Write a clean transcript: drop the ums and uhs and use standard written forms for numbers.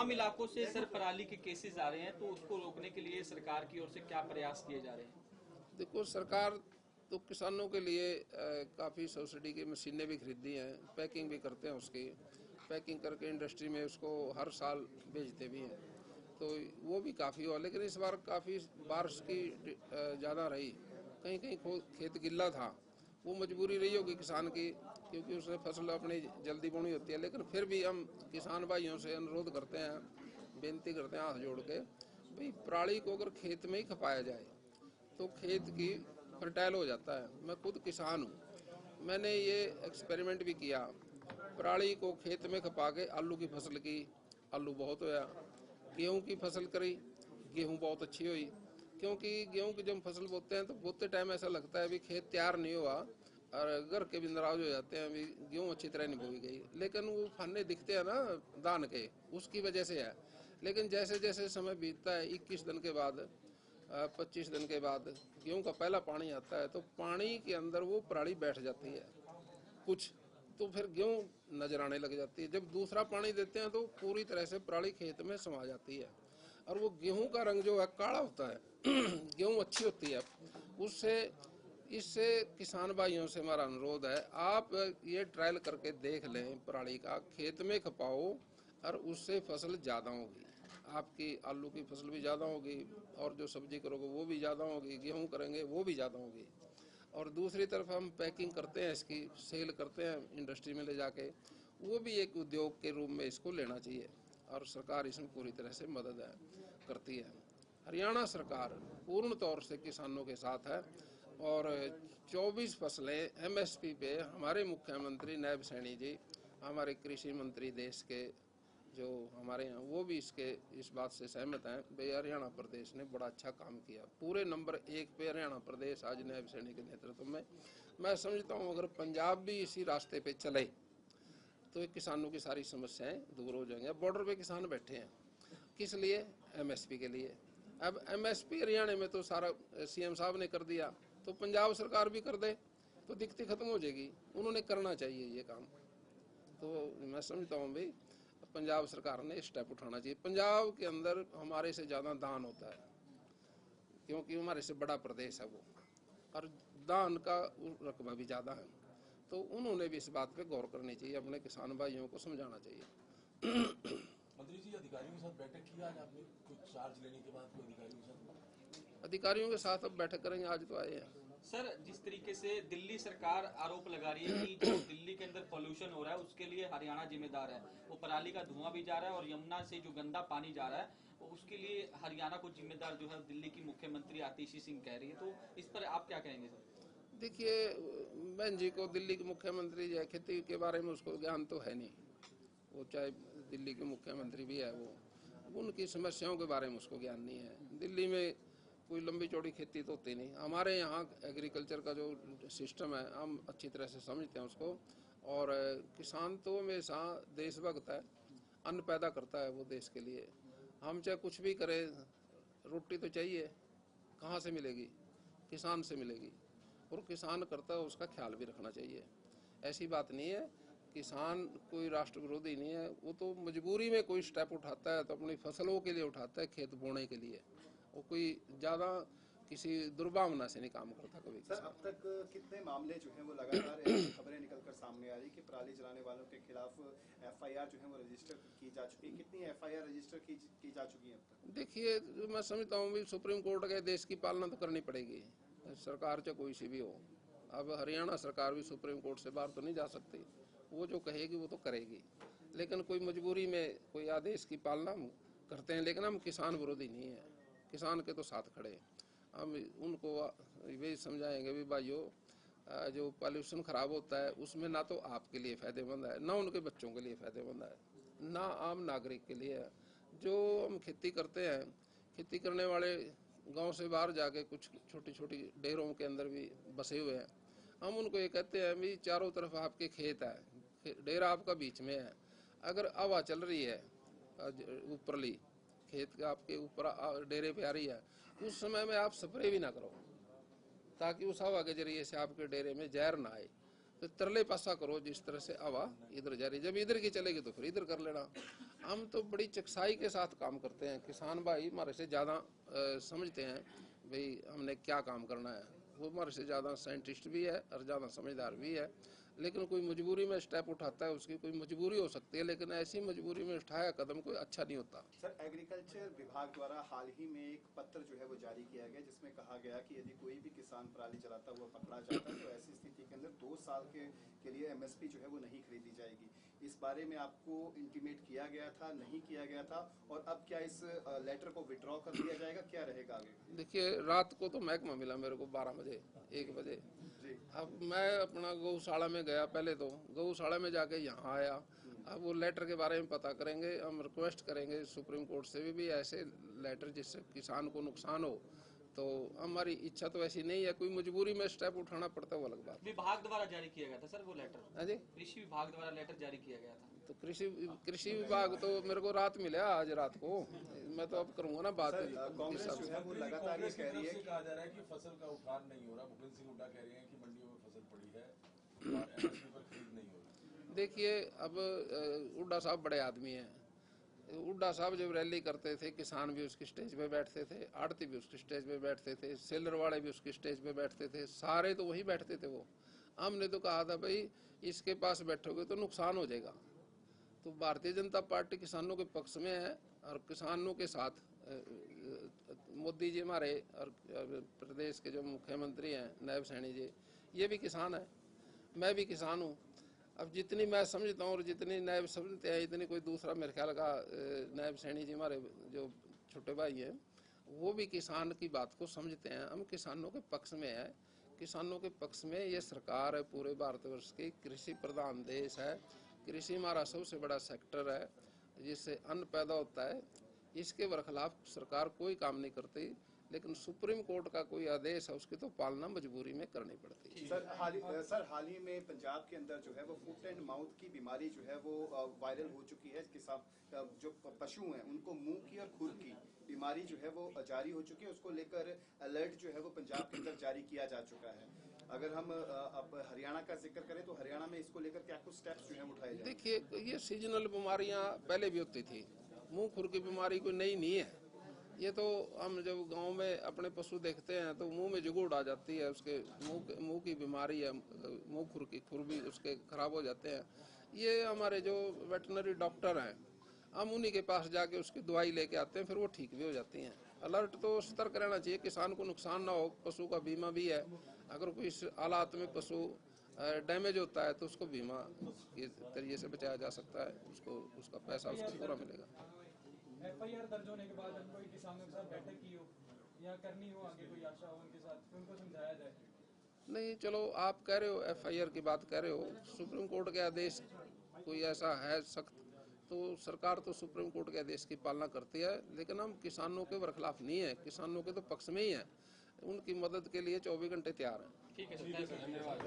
दुर्गम इलाकों से सर पराली के केसेस आ रहे हैं, तो उसको रोकने के लिए सरकार की ओर से क्या प्रयास किए जा रहे हैं? देखो, सरकार तो किसानों के लिए काफ़ी सब्सिडी की मशीनें भी खरीदी हैं, पैकिंग भी करते हैं, उसकी पैकिंग करके इंडस्ट्री में उसको हर साल बेचते भी हैं, तो वो भी काफ़ी हुआ। लेकिन इस बार काफ़ी बारिश की ज़्यादा रही, कहीं कहीं खेत गिल्ला था, वो मजबूरी रही होगी किसान की, क्योंकि उसने फसल अपनी जल्दी बोनी होती है। लेकिन फिर भी हम किसान भाइयों से अनुरोध करते हैं, बेनती करते हैं हाथ जोड़ के, भाई पराली को अगर खेत में ही खपाया जाए तो खेत की फर्टाइल हो जाता है। मैं खुद किसान हूँ, मैंने ये एक्सपेरिमेंट भी किया, पराली को खेत में खपा के आलू की फसल की, आलू बहुत होया। गेहूं की फसल करी, गेहूं बहुत अच्छी हुई, क्योंकि गेहूं की जब फसल बोते हैं तो बोते टाइम ऐसा लगता है भी खेत तैयार नहीं हुआ और घर के भी नाराज हो जाते हैं, भी गेहूं अच्छी तरह नहीं बोई गई। लेकिन वो फाने दिखते हैं ना दान के, उसकी वजह से है। लेकिन जैसे जैसे समय बीतता है, 21 दिन के बाद 25 दिन के बाद गेहूं का पहला पानी आता है, तो पानी के अंदर वो पराली बैठ जाती है कुछ, तो फिर गेहूं नजर आने लग जाती है। जब दूसरा पानी देते हैं तो पूरी तरह से पराली खेत में समा जाती है, और वो गेहूं का रंग जो है काला होता है गेहूं अच्छी होती है उससे। इससे किसान भाइयों से हमारा अनुरोध है, आप ये ट्रायल करके देख लें, पराली का खेत में खपाओ और उससे फसल ज़्यादा होगी, आपकी आलू की फसल भी ज़्यादा होगी, और जो सब्जी करोगे वो भी ज़्यादा होगी, गेहूं करेंगे वो भी ज़्यादा होगी। और दूसरी तरफ हम पैकिंग करते हैं, इसकी सेल करते हैं इंडस्ट्री में ले जाके, वो भी एक उद्योग के रूप में इसको लेना चाहिए, और सरकार इसमें पूरी तरह से मदद करती है। हरियाणा सरकार पूर्ण तौर से किसानों के साथ है, और 24 फसलें एमएसपी पे हमारे मुख्यमंत्री नायब सैनी जी, हमारे कृषि मंत्री देश के जो हमारे यहाँ, वो भी इस बात से सहमत हैं भाई हरियाणा प्रदेश ने बड़ा अच्छा काम किया। पूरे नंबर 1 पे हरियाणा प्रदेश आज नायब सैनी के नेतृत्व में। मैं समझता हूँ अगर पंजाब भी इसी रास्ते पे चले तो किसानों की सारी समस्याएं दूर हो जाएंगी। अब बॉर्डर पे किसान बैठे हैं, किस लिए? एमएसपी के लिए। अब एमएसपी हरियाणा में तो सारा सीएम साहब ने कर दिया, तो पंजाब सरकार भी कर दे तो दिक्कत खत्म हो जाएगी। उन्होंने करना चाहिए ये काम, तो मैं समझता हूँ भाई पंजाब सरकार ने स्टेप उठाना चाहिए। पंजाब के अंदर हमारे से ज़्यादा दान होता है, क्योंकि हमारे से बड़ा प्रदेश है वो, और दान का रकबा भी ज़्यादा है, तो उन्होंने भी इस बात पे गौर करनी चाहिए, अपने किसान भाइयों को समझाना चाहिए। मंत्री जी, अधिकारियों के साथ बैठक की आज आपने, कुछ चार्ज लेने के बाद कोई अधिकारियों के साथ? अधिकारियों के साथ अब बैठक करेंगे, आज तो आए हैं। सर, जिस तरीके से दिल्ली सरकार आरोप लगा रही है कि जो दिल्ली के अंदर पोल्यूशन हो रहा है उसके लिए हरियाणा जिम्मेदार है, वो पराली का धुआं भी जा रहा है और यमुना से जो गंदा पानी जा रहा है उसके लिए हरियाणा को जिम्मेदार जो है दिल्ली की मुख्यमंत्री आतिशी सिंह कह रही है, तो इस पर आप क्या कहेंगे सर? देखिए, बहन जी को दिल्ली के मुख्यमंत्री जो है, खेती के बारे में उसको ज्ञान तो है नहीं, वो चाहे दिल्ली के मुख्यमंत्री भी है, वो उनकी समस्याओं के बारे में उसको ज्ञान नहीं है। दिल्ली में कोई लंबी चौड़ी खेती तो होती नहीं। हमारे यहाँ एग्रीकल्चर का जो सिस्टम है हम अच्छी तरह से समझते हैं उसको, और किसान तो हमेशा देशभक्त है, अन्न पैदा करता है वो देश के लिए। हम चाहे कुछ भी करें, रोटी तो चाहिए, कहाँ से मिलेगी? किसान से मिलेगी, और किसान करता है उसका ख्याल भी रखना चाहिए। ऐसी बात नहीं है, किसान कोई राष्ट्र विरोधी नहीं है, वो तो मजबूरी में कोई स्टेप उठाता है तो अपनी फसलों के लिए उठाता है, खेत बोने के लिए, वो कोई ज़्यादा किसी दुर्भावना से नहीं काम करता कभी। सर, अब तक कितने मामले जो हैं वो लगातार ऐसी खबरें निकलकर सामने आ रही कि पराली जलाने वालों के खिलाफ एफआईआर जो है वो रजिस्टर की जा चुकी है? कितनी एफआईआर रजिस्टर की जा चुकी है अब तक? देखिए, मैं समझता हूँ सुप्रीम कोर्ट के देश की पालना तो करनी पड़ेगी, सरकार चाहे कोई सी भी हो। अब हरियाणा सरकार भी सुप्रीम कोर्ट से बाहर तो नहीं जा सकती, वो जो कहेगी वो तो करेगी, लेकिन कोई मजबूरी में कोई आदेश की पालना हम करते हैं। लेकिन हम किसान विरोधी नहीं है, किसान के तो साथ खड़े हैं। हम उनको यही समझाएंगे भी भाइयों, जो पॉल्यूशन खराब होता है उसमें ना तो आपके लिए फ़ायदेमंद है, ना उनके बच्चों के लिए फ़ायदेमंद है, ना आम नागरिक के लिए है। जो हम खेती करते हैं, खेती करने वाले गांव से बाहर जाके कुछ छोटी छोटी डेरों के अंदर भी बसे हुए हैं, हम उनको ये कहते हैं भी चारों तरफ आपके खेत है, डेरा आपका बीच में है, अगर हवा चल रही है ऊपरली खेत का आपके ऊपर डेरे पे आ रही है, उस समय में आप स्प्रे भी ना करो, ताकि उस हवा के जरिए से आपके डेरे में जहर ना आए। तो तरले पासा करो, जिस तरह से हवा इधर जा रही, जब इधर की चलेगी तो फिर इधर कर लेना। हम तो बड़ी चकसाई के साथ काम करते हैं, किसान भाई हमारे से ज़्यादा समझते हैं भाई हमने क्या काम करना है। वो हमारे से ज़्यादा साइंटिस्ट भी है और ज़्यादा समझदार भी है, लेकिन कोई मजबूरी में स्टेप उठाता है, उसकी कोई मजबूरी हो सकती है, लेकिन ऐसी मजबूरी में उठाया कदम कोई अच्छा नहीं होता। सर, एग्रीकल्चर विभाग द्वारा हाल ही में एक पत्र जो है वो जारी किया गया, जिसमें कहा गया कि यदि कोई भी किसान पराली जलाता हुआ पकड़ा जाता है तो ऐसी स्थिति के अंदर 2 साल के लिए एमएसपी जो है वो नहीं खरीदी जाएगी। इस बारे में आपको इंटीमेट किया गया था, नहीं किया गया था, और अब क्या इस लेटर को विड्रॉ कर दिया जाएगा, क्या रहेगा आगे? देखिए, रात को तो महकमा मिला मेरे को 12 बजे 1 बजे। अब मैं अपना गौशाला में गया, पहले तो गौशाला में जाके यहाँ आया। अब वो लेटर के बारे में पता करेंगे, हम रिक्वेस्ट करेंगे सुप्रीम कोर्ट से भी ऐसे लेटर जिससे किसान को नुकसान हो। तो हमारी इच्छा तो ऐसी नहीं है, कोई मजबूरी में स्टेप उठाना पड़ता है वो अलग बात। विभाग द्वारा जारी किया गया था सर वो लेटर, हाँ जी, कृषि विभाग द्वारा लेटर जारी किया गया था। तो कृषि विभाग तो मेरे को रात मिला, आज रात को। मैं तो अब करूँगा ना बात। कांग्रेस जो है वो लगातार ये कह रही है कहा जा रहा है कि फसल का उठान नहीं हो रहा। भूपेंद्र सिंह हुड्डा कह रहे हैं कि मंडियों में फसल पड़ी है और एमएसपी पर खरीद नहीं हो रही। देखिए, अब हुड्डा साहब बड़े आदमी हैं। हुड्डा साहब जब रैली करते थे, किसान भी उसकी स्टेज पे बैठते थे, आड़ती भी उसकी स्टेज पे बैठते थे, सेलर वाले भी उसकी स्टेज पे बैठते थे, सारे तो वही बैठते थे। वो हमने तो कहा था भाई इसके पास बैठोगे तो नुकसान हो जाएगा। तो भारतीय जनता पार्टी किसानों के पक्ष में है और किसानों के साथ मोदी जी हमारे और प्रदेश के जो मुख्यमंत्री हैं नायब सैनी जी, ये भी किसान है, मैं भी किसान हूँ। अब जितनी मैं समझता हूँ और जितनी नायब समझते हैं, इतनी कोई दूसरा मेरे ख्याल का नायब सैनी जी हमारे जो छोटे भाई हैं वो भी किसान की बात को समझते हैं। हम किसानों के पक्ष में है, किसानों के पक्ष में ये सरकार है। पूरे भारतवर्ष की कृषि प्रधान देश है, कृषि हमारा सबसे बड़ा सेक्टर है जिससे अन्न पैदा होता है। इसके बरखिलाफ सरकार कोई काम नहीं करती, लेकिन सुप्रीम कोर्ट का कोई आदेश है उसकी तो पालना मजबूरी में करनी पड़ती है। सर, हाल ही में पंजाब के अंदर जो है वो फुट एंड माउथ की बीमारी जो है वो वायरल हो चुकी है। किसान जो पशु हैं उनको मुंह की और खुर की बीमारी जो है वो जारी हो चुकी है। उसको लेकर अलर्ट जो है वो पंजाब के अंदर जारी किया जा चुका है। अगर हम अब हरियाणा का जिक्र करें तो हरियाणा में इसको लेकर क्या कुछ स्टेप्स जो है उठाए जाए? देखिए, ये सीजनल बीमारियां पहले भी होती थी, मुंह खुर की बीमारी कोई नई नहीं है। ये तो हम जब गांव में अपने पशु देखते हैं तो मुंह में जुगुड़ आ जाती है, उसके मुंह की बीमारी है, मुंह खुर की खुर भी उसके खराब हो जाते हैं। ये हमारे जो वेटनरी डॉक्टर हैं, हम उन्हीं के पास जाके उसकी दवाई लेके आते हैं, फिर वो ठीक भी हो जाती हैं। अलर्ट तो सतर्क रहना चाहिए, किसान को नुकसान ना हो। पशु का बीमा भी है, अगर कोई इस हालात में पशु डैमेज होता है तो उसको बीमा के जरिए से बचाया जा सकता है, उसको उसका पैसा उसको पूरा मिलेगा। एफआईआर दर्ज होने के बाद हम कोई किसानों के साथ बैठक की हो या करनी हो, आगे कोई आशा हो उनके साथ, उनको समझाया जाए? नहीं, चलो आप कह रहे हो एफआईआर की बात कह रहे हो, सुप्रीम कोर्ट के आदेश कोई ऐसा है सख्त तो सरकार तो सुप्रीम कोर्ट के आदेश की पालना करती है, लेकिन हम किसानों के बरखिलाफ नहीं है, किसानों के तो पक्ष में ही है। उनकी मदद के लिए 24 घंटे तैयार हैं। ठीक है सर, धन्यवाद।